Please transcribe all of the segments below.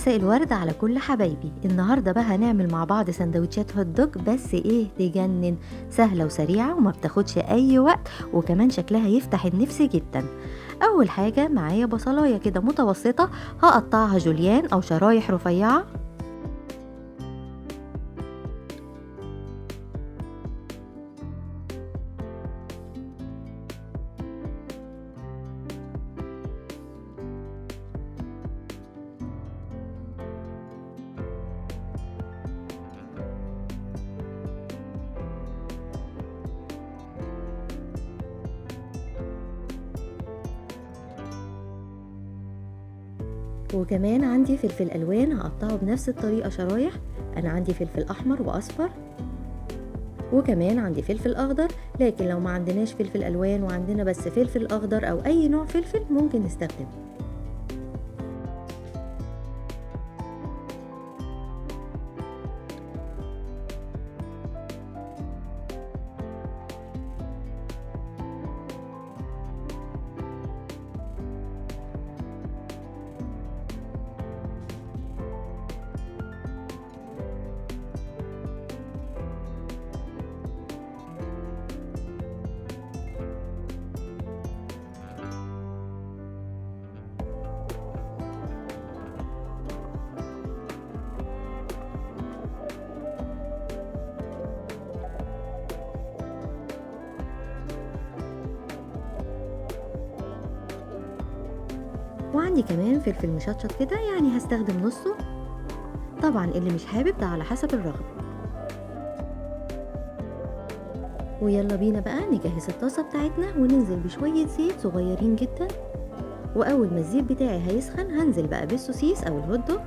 مساء الورد على كل حبايبي. النهاردة بقى هنعمل مع بعض سندوتشات هوت دوج، بس ايه تجنن، سهلة وسريعة وما بتاخدش اي وقت، وكمان شكلها يفتح النفس جدا. اول حاجة معايا بصلاية كده متوسطة، هقطعها جوليان او شرايح رفيعة. وكمان عندي فلفل الوان هقطعه بنفس الطريقة شرايح. انا عندي فلفل احمر واصفر، وكمان عندي فلفل اخضر، لكن لو ما عندناش فلفل الوان وعندنا بس فلفل اخضر او اي نوع فلفل ممكن نستخدمه. وعندي كمان فلفل مشطشط كده، يعني هستخدم نصه. طبعا اللي مش حابب ده على حسب الرغبة. ويلا بينا بقى نجهز الطاسة بتاعتنا وننزل بشوية زيت صغيرين جدا. واول ما الزيت بتاعي هيسخن هنزل بقى بالسوسيس او الهوت دوج.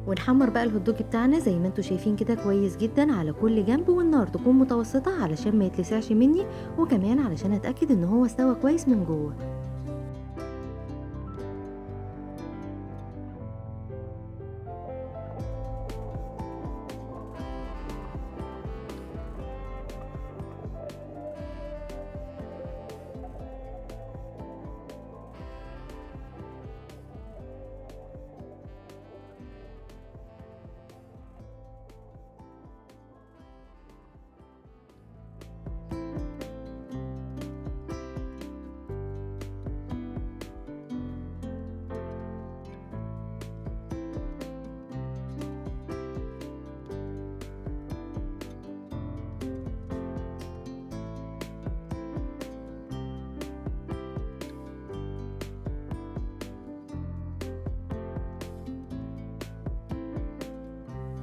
ونحمر بقى الهوت دوج بتاعنا زي ما انتوا شايفين كده كويس جدا على كل جنب، والنار تكون متوسطة علشان ما يتلسعش مني، وكمان علشان اتأكد ان هو استوى كويس من جوه.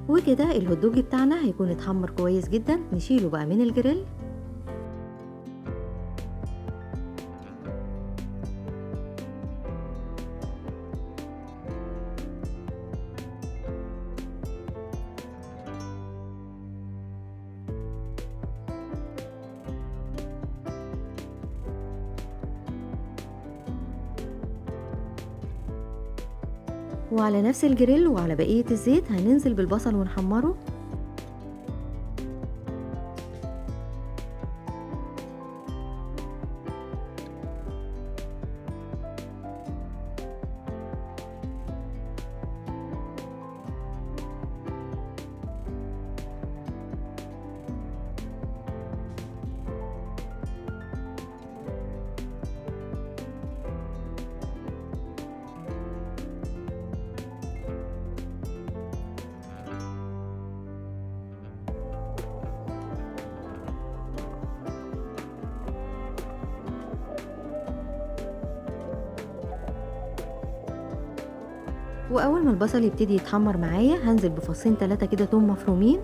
وكده الهوت دوج بتاعنا هيكون اتحمر كويس جدا، نشيله بقى من الجريل. وعلى نفس الجريل وعلى بقية الزيت هننزل بالبصل ونحمره. واول ما البصل يبتدي يتحمر معايا هنزل بفصين 3 كده توم مفرومين.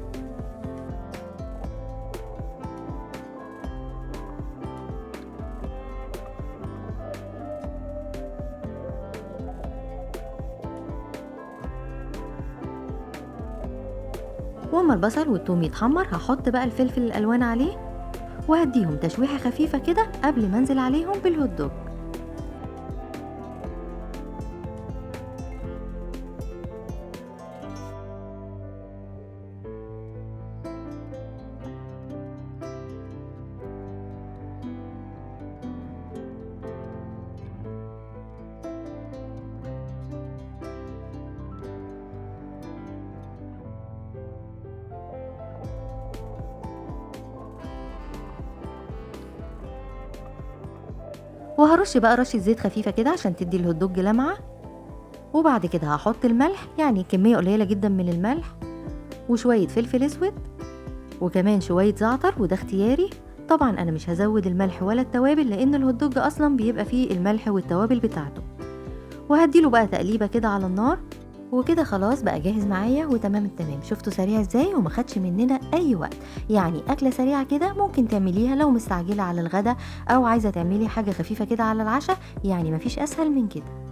واما البصل والثوم يتحمر هحط بقى الفلفل الالوان عليه، وهديهم تشويحة خفيفة كده قبل ما انزل عليهم بالهوت دوج. وهرش بقى رشة زيت خفيفة كده عشان تدي الهوت دوج لمعة. وبعد كده هحط الملح، يعني كمية قليلة جدا من الملح، وشوية فلفل اسود، وكمان شوية زعتر، وده اختياري. طبعا انا مش هزود الملح ولا التوابل لان الهوت دوج اصلا بيبقى فيه الملح والتوابل بتاعته. وهديله بقى تقليبة كده على النار، وكده خلاص بقى جاهز معايا وتمام التمام. شفتوا سريع ازاي وما خدش مننا اي وقت، يعني اكله سريعه كده ممكن تعمليها لو مستعجله على الغدا او عايزه تعملي حاجه خفيفه كده على العشاء، يعني مفيش اسهل من كده.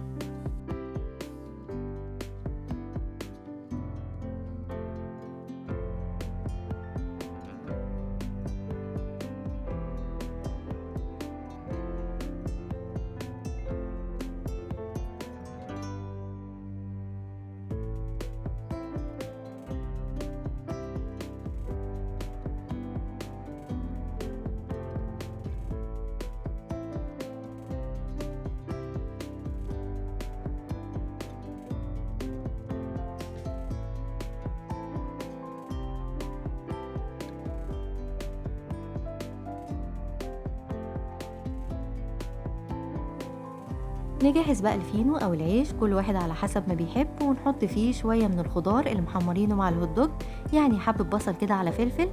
نجهز بقى الفينو او العيش كل واحد على حسب ما بيحب، ونحط فيه شويه من الخضار اللي محمرينه مع الهوت دوج، يعني حبه بصل كده على فلفل.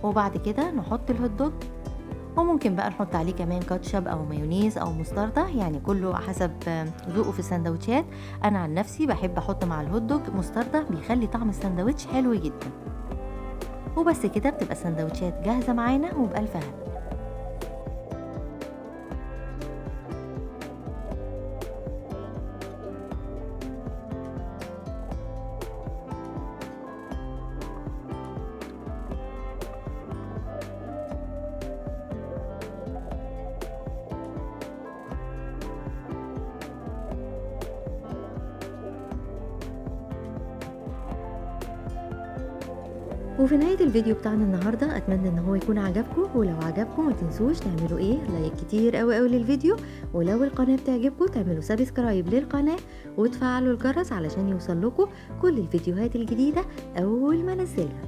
وبعد كده نحط الهوت دوج، وممكن بقى نحط عليه كمان كاتشب او مايونيز او مستردة، يعني كله حسب ذوقه في السندوتشات. انا عن نفسي بحب احط مع الهوت دوج مستردة، بيخلي طعم السندوتش حلو جدا. وبس كده بتبقى السندوتشات جاهزة معانا وبألف هنا. وفي نهاية الفيديو بتاعنا النهاردة أتمنى ان هو يكون عجبكم، ولو عجبكم ما تنسوش تعملوا ايه لايك كتير قوي للفيديو، ولو القناة بتعجبكم تعملوا سبسكرايب للقناة وتفعلوا الجرس علشان يوصل لكم كل الفيديوهات الجديدة اول ما انزلها.